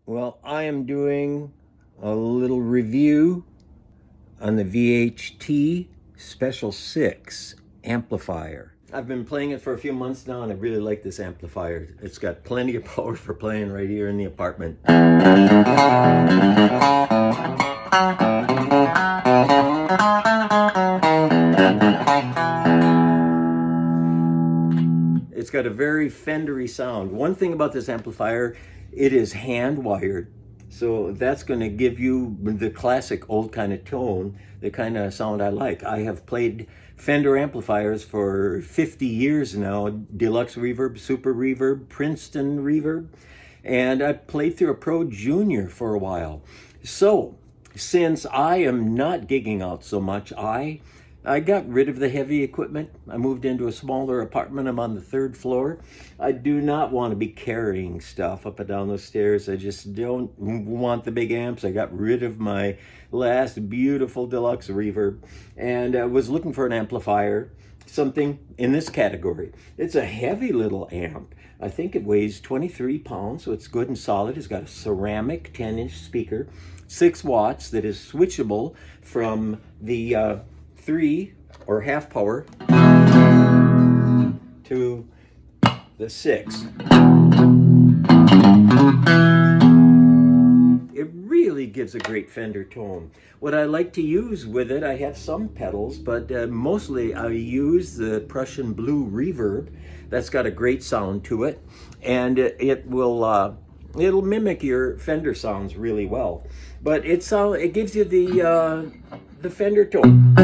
Well, I am doing a little review on the VHT Special 6 amplifier. I've been playing it for a few months now and I really like this amplifier. It's got plenty of power for playing right here in the apartment. It's got a very Fendery sound. One thing about this amplifier, it is hand wired. So that's going to give you the classic old kind of tone, the kind of sound I like. I have played Fender amplifiers for 50 years now, Deluxe Reverb, Super Reverb, Princeton Reverb, and I played through a Pro Junior for a while. So since I am not gigging out so much, I got rid of the heavy equipment. I moved into a smaller apartment. I'm on the 3rd floor. I do not want to be carrying stuff up and down those stairs. I just don't want the big amps. I got rid of my last beautiful Deluxe Reverb and I was looking for an amplifier, something in this category. It's a heavy little amp. I think it weighs 23 pounds, so it's good and solid. It's got a ceramic 10-inch speaker, 6 watts that is switchable from the 3 or half power to the 6. It really gives a great Fender tone. What I like to use with it, I have some pedals, but mostly I use the Prussian Blue Reverb. That's got a great sound to it, and it will it'll mimic your Fender sounds really well. But it gives you the Fender tone.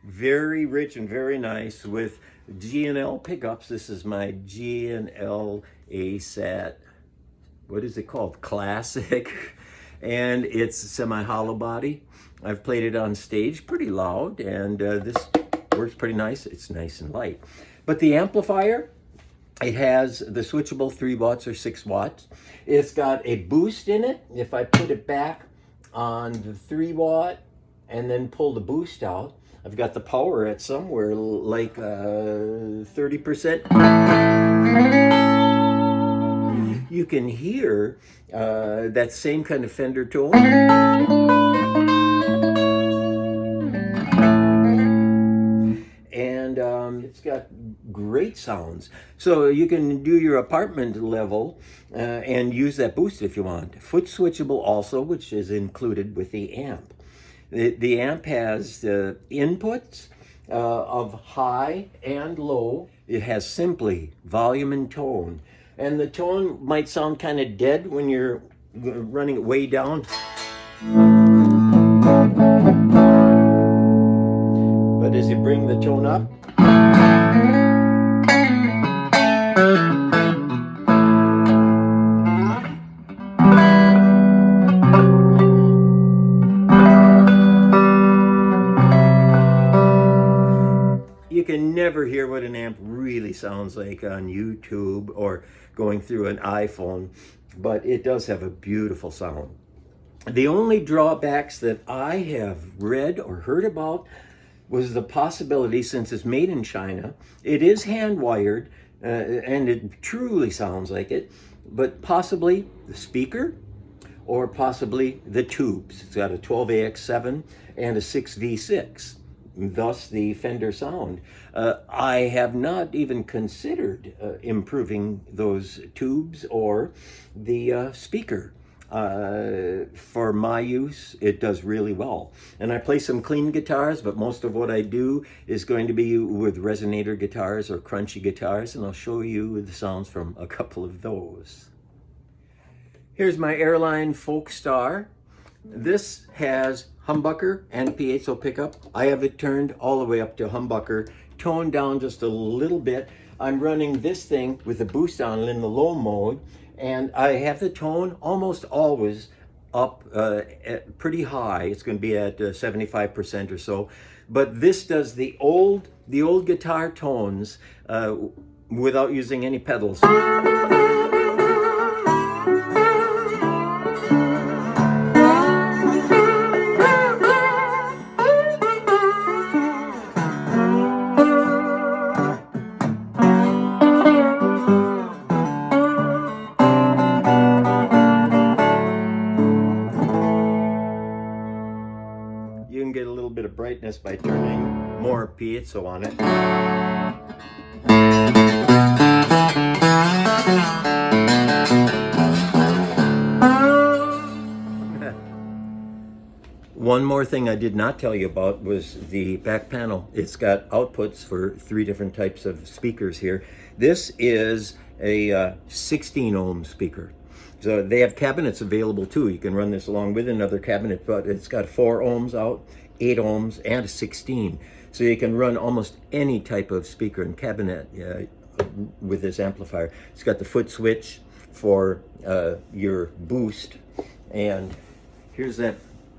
Very rich and very nice with G&L pickups. This is my G&L ASAT, what is it called? Classic. And it's semi-hollow body. I've played it on stage pretty loud and this works pretty nice. It's nice and light. But the amplifier, it has the switchable 3 watts or 6 watts. It's got a boost in it. If I put it back on the 3 watt and then pull the boost out, I've got the power at somewhere like 30%. You can hear that same kind of Fender tone. And it's got great sounds. So you can do your apartment level and use that boost if you want. Foot switchable also, which is included with the amp. The amp has inputs of high and low. It has simply volume and tone. And the tone might sound kind of dead when you're running it way down. But as you bring the tone up, you can never hear what an amp really sounds like on YouTube or going through an iPhone, but it does have a beautiful sound. The only drawbacks that I have read or heard about was the possibility, since it's made in China, it is hand wired and it truly sounds like it, but possibly the speaker or possibly the tubes. It's got a 12AX7 and a 6V6. Thus the Fender sound. I have not even considered improving those tubes or the speaker. For my use, it does really well. And I play some clean guitars, but most of what I do is going to be with resonator guitars or crunchy guitars, and I'll show you the sounds from a couple of those. Here's my Airline Folk Star. This has humbucker and piezo pickup. I have it turned all the way up to humbucker, toned down just a little bit. I'm running this thing with the boost on in the low mode, and I have the tone almost always up pretty high. It's going to be at 75% or so. But this does the old guitar tones without using any pedals. You can get a little bit of brightness by turning more piezo on it. One more thing I did not tell you about was the back panel. It's got outputs for 3 different types of speakers here. This is a 16 ohm speaker. So they have cabinets available too. You can run this along with another cabinet, but it's got 4 ohms out, 8 ohms, and a 16. So you can run almost any type of speaker and cabinet with this amplifier. It's got the foot switch for your boost. And here's that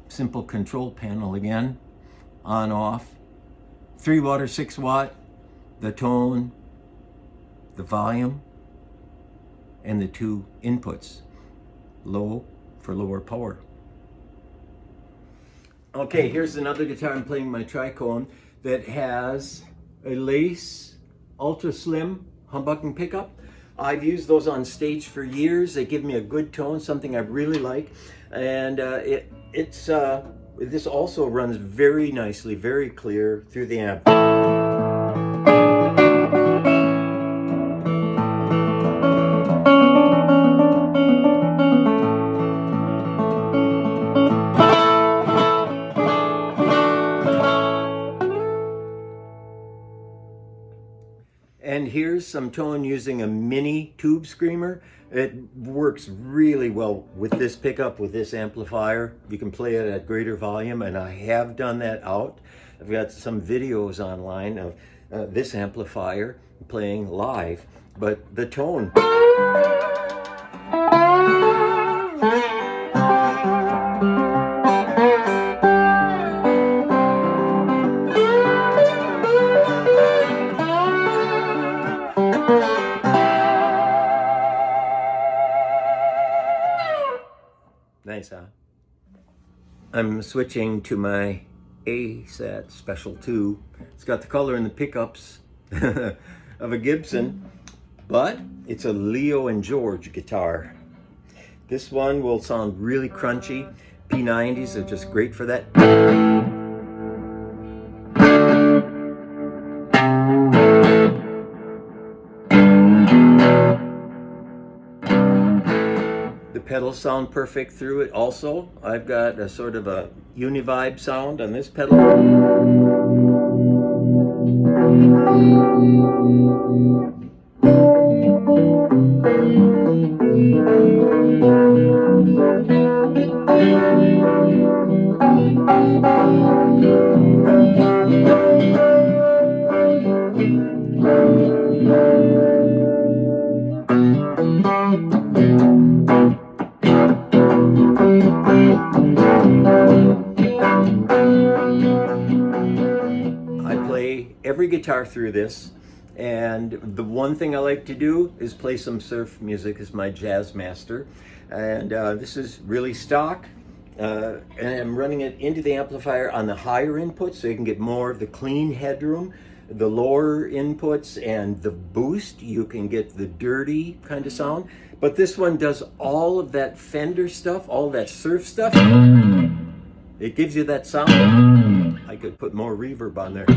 simple control panel again, on, off, 3 watt or 6 watt, the tone, the volume, and the 2 inputs, low for lower power. Okay, here's another guitar I'm playing, my tricone, that has a lace ultra slim humbucking pickup. I've used those on stage for years. They give me a good tone, something I really like. And this also runs very nicely, very clear through the amp. And here's some tone using a mini tube screamer. It works really well with this pickup, with this amplifier. You can play it at greater volume, and I have done that out. I've got some videos online of this amplifier playing live, but the tone. Nice, huh? I'm switching to my ASAT Special 2. It's got the color and the pickups of a Gibson, but it's a Leo and George guitar. This one will sound really crunchy. P90s are just great for that. The pedals sound perfect through it also. I've got a sort of a univibe sound on this pedal. Every guitar through this, and the one thing I like to do is play some surf music as my jazz master. And this is really stock, and I'm running it into the amplifier on the higher input so you can get more of the clean headroom. The lower inputs and the boost, you can get the dirty kind of sound, but this one does all of that Fender stuff, all that surf stuff. It gives you that sound. I could put more reverb on there.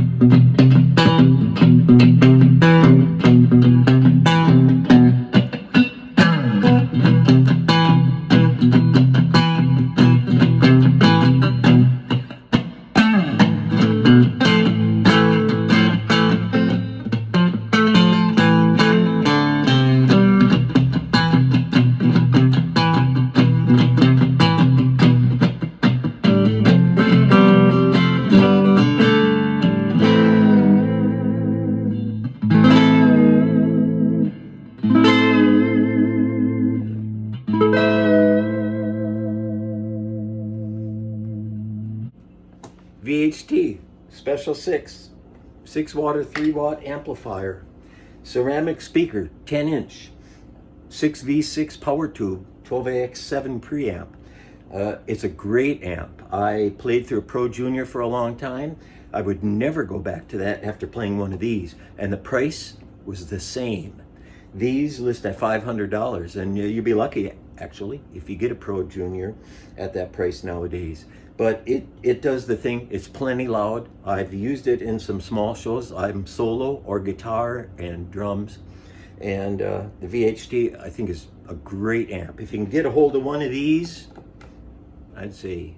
VHT, special 6 watt or 3 watt amplifier, ceramic speaker, 10-inch, 6V6 power tube, 12AX7 preamp. It's a great amp. I played through a Pro Junior for a long time. I would never go back to that after playing one of these, and the price was the same. These list at $500, and you'd be lucky, actually, if you get a Pro Junior at that price nowadays. But it does the thing. It's plenty loud. I've used it in some small shows. I'm solo or guitar and drums. And the VHT, I think, is a great amp. If you can get a hold of one of these, I'd say